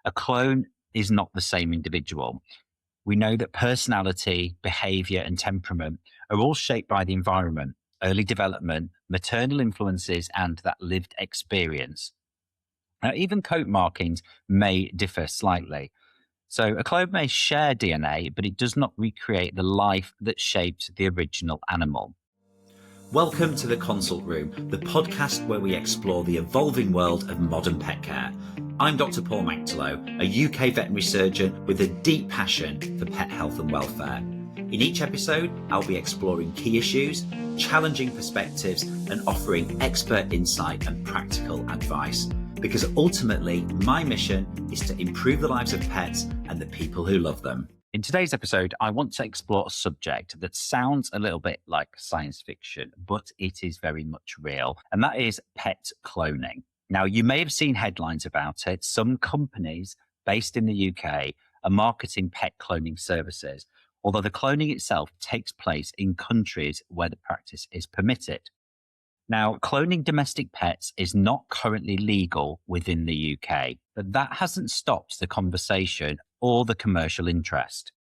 A clone is not the same individual. We know that personality, behavior, and temperament are all shaped by the environment, early development, maternal influences, and that lived experience. Now, even coat markings may differ slightly. So, a clone may share DNA, but it does not recreate the life that shaped the original animal. Welcome to The Consult Room, the podcast where we explore the evolving world of modern pet care. I'm Dr Paul Manktelow, a UK veterinary surgeon with a deep passion for pet health and welfare. In each episode, I'll be exploring key issues, challenging perspectives, and offering expert insight and practical advice. Because ultimately, my mission is to improve the lives of pets and the people who love them. In today's episode, I want to explore a subject that sounds a little bit like science fiction, but it is very much real, and that is pet cloning. Now, you may have seen headlines about it. Some companies based in the UK are marketing pet cloning services, although the cloning itself takes place in countries where the practice is permitted. Now, cloning domestic pets is not currently legal within the UK, but that hasn't stopped the conversation or the commercial interest.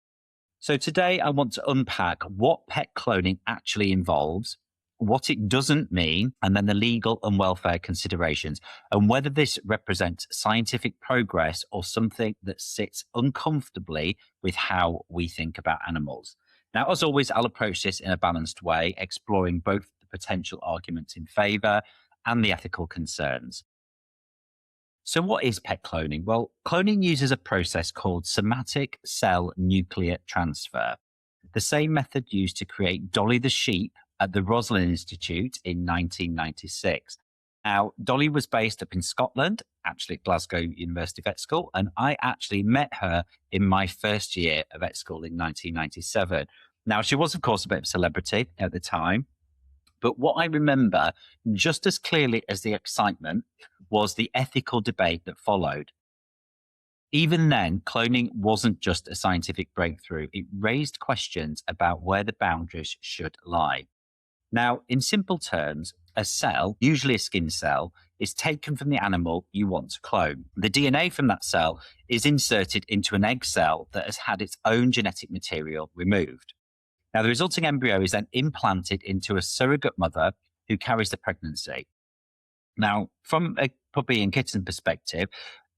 So today I want to unpack what pet cloning actually involves, what it doesn't mean, and then the legal and welfare considerations, and whether this represents scientific progress or something that sits uncomfortably with how we think about animals. Now, as always, I'll approach this in a balanced way, exploring both the potential arguments in favour and the ethical concerns. So what is pet cloning? Well, cloning uses a process called somatic cell nuclear transfer, the same method used to create Dolly the sheep at the Roslin Institute in 1996. Now, Dolly was based up in Scotland, actually at Glasgow University Vet School, and I actually met her in my first year of vet school in 1997. Now, she was, of course, a bit of a celebrity at the time, but what I remember just as clearly as the excitement was the ethical debate that followed. Even then, cloning wasn't just a scientific breakthrough. It raised questions about where the boundaries should lie. Now, in simple terms, a cell, usually a skin cell, is taken from the animal you want to clone. The DNA from that cell is inserted into an egg cell that has had its own genetic material removed. Now, the resulting embryo is then implanted into a surrogate mother who carries the pregnancy. Now, from a puppy and kitten perspective,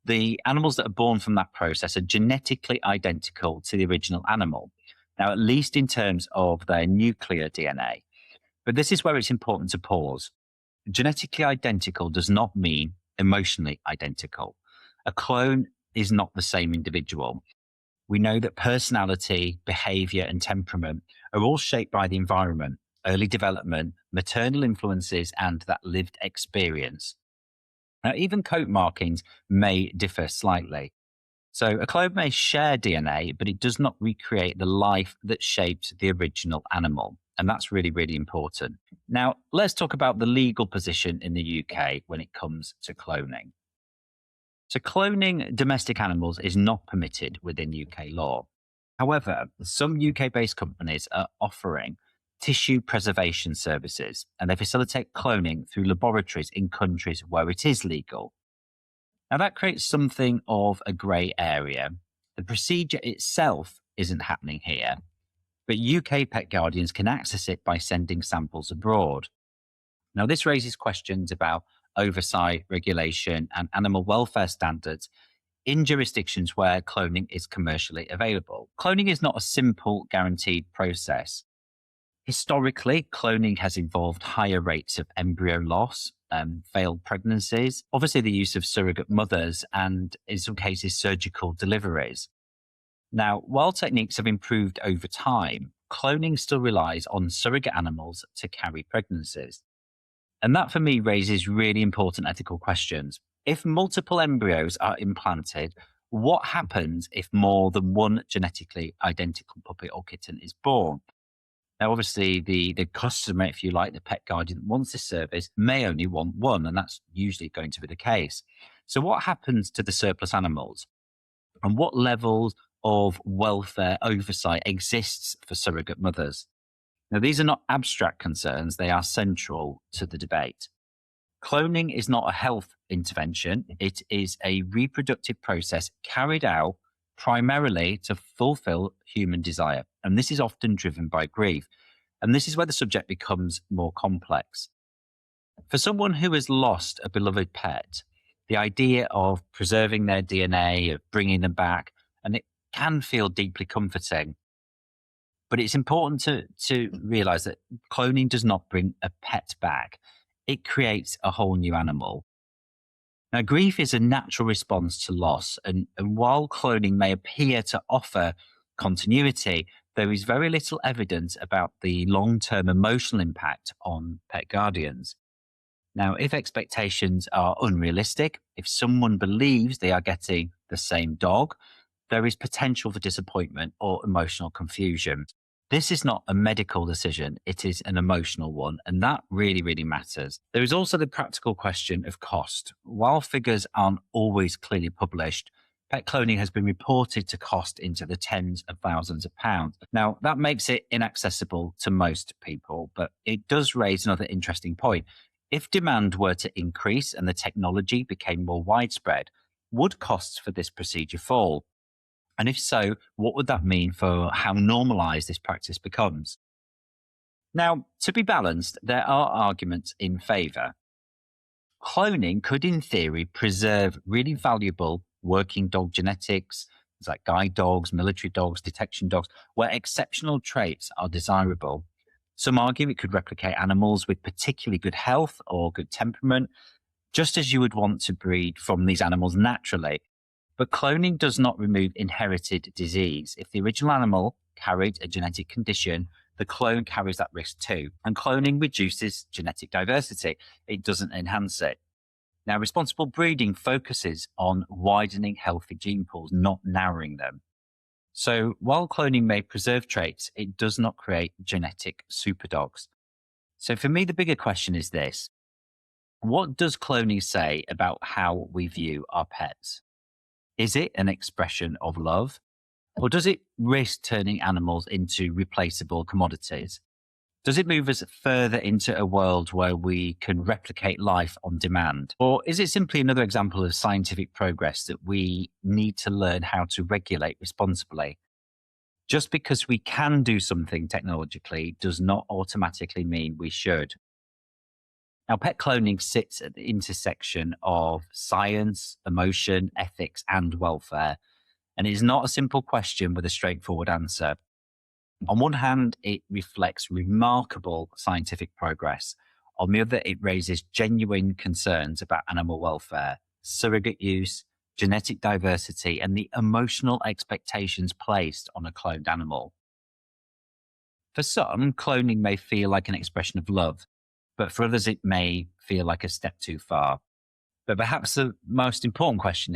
the animals that are born from that process are genetically identical to the original animal. Now, at least in terms of their nuclear DNA. But this is where it's important to pause. Genetically identical does not mean emotionally identical. A clone is not the same individual. We know that personality, behavior, and temperament are all shaped by the environment, early development, maternal influences, and that lived experience. Now, even coat markings may differ slightly. So a clone may share DNA, but it does not recreate the life that shaped the original animal. And that's really, really important. Now, let's talk about the legal position in the UK when it comes to cloning. So cloning domestic animals is not permitted within UK law. However, some UK-based companies are offering tissue preservation services, and they facilitate cloning through laboratories in countries where it is legal. Now, that creates something of a grey area. The procedure itself isn't happening here, but UK pet guardians can access it by sending samples abroad. Now, this raises questions about oversight, regulation, and animal welfare standards in jurisdictions where cloning is commercially available. Cloning is not a simple, guaranteed process. Historically, cloning has involved higher rates of embryo loss, failed pregnancies, obviously the use of surrogate mothers, and in some cases, surgical deliveries. Now, while techniques have improved over time, cloning still relies on surrogate animals to carry pregnancies. And that, for me, raises really important ethical questions. If multiple embryos are implanted, what happens if more than one genetically identical puppy or kitten is born? Now, obviously, the customer, if you like, the pet guardian that wants this service may only want one, and that's usually going to be the case. So what happens to the surplus animals? And what levels of welfare oversight exists for surrogate mothers? Now, these are not abstract concerns, they are central to the debate. Cloning is not a health intervention. It is a reproductive process carried out primarily to fulfill human desire. And this is often driven by grief. And this is where the subject becomes more complex. For someone who has lost a beloved pet, the idea of preserving their DNA, of bringing them back, and it can feel deeply comforting. But it's important to realize that cloning does not bring a pet back. It creates a whole new animal. Now, grief is a natural response to loss, and while cloning may appear to offer continuity, there is very little evidence about the long-term emotional impact on pet guardians. Now, if expectations are unrealistic, if someone believes they are getting the same dog, there is potential for disappointment or emotional confusion. This is not a medical decision, it is an emotional one, and that really, really matters. There is also the practical question of cost. While figures aren't always clearly published, pet cloning has been reported to cost into the tens of thousands of pounds. Now, that makes it inaccessible to most people, but it does raise another interesting point. If demand were to increase and the technology became more widespread, would costs for this procedure fall? And if so, what would that mean for how normalized this practice becomes? Now, to be balanced, there are arguments in favor. Cloning could, in theory, preserve really valuable working dog genetics, like guide dogs, military dogs, detection dogs, where exceptional traits are desirable. Some argue it could replicate animals with particularly good health or good temperament, just as you would want to breed from these animals naturally. But cloning does not remove inherited disease. If the original animal carried a genetic condition, the clone carries that risk too. And cloning reduces genetic diversity. It doesn't enhance it. Now, responsible breeding focuses on widening healthy gene pools, not narrowing them. So while cloning may preserve traits, it does not create genetic superdogs. So for me, the bigger question is this. What does cloning say about how we view our pets? Is it an expression of love? Or does it risk turning animals into replaceable commodities? Does it move us further into a world where we can replicate life on demand? Or is it simply another example of scientific progress that we need to learn how to regulate responsibly? Just because we can do something technologically does not automatically mean we should. Now, pet cloning sits at the intersection of science, emotion, ethics, and welfare. And it is not a simple question with a straightforward answer. On one hand, it reflects remarkable scientific progress. On the other, it raises genuine concerns about animal welfare, surrogate use, genetic diversity, and the emotional expectations placed on a cloned animal. For some, cloning may feel like an expression of love, but for others, it may feel like a step too far. But perhaps the most important question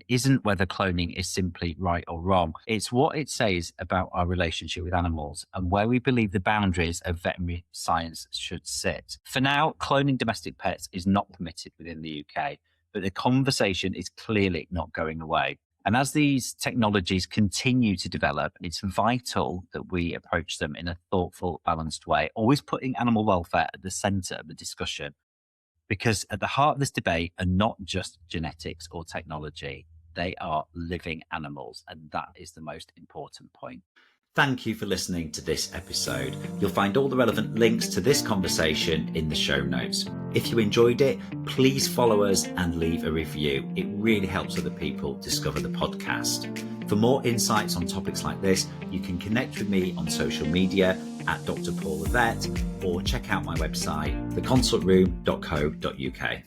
isn't whether cloning is simply right or wrong. It's what it says about our relationship with animals and where we believe the boundaries of veterinary science should sit. For now, cloning domestic pets is not permitted within the UK, but the conversation is clearly not going away. And as these technologies continue to develop, it's vital that we approach them in a thoughtful, balanced way, always putting animal welfare at the centre of the discussion. Because at the heart of this debate are not just genetics or technology, they are living animals. And that is the most important point. Thank you for listening to this episode. You'll find all the relevant links to this conversation in the show notes. If you enjoyed it, please follow us and leave a review. It really helps other people discover the podcast. For more insights on topics like this, you can connect with me on social media at Dr Paul the Vet, or check out my website, theconsultroom.co.uk.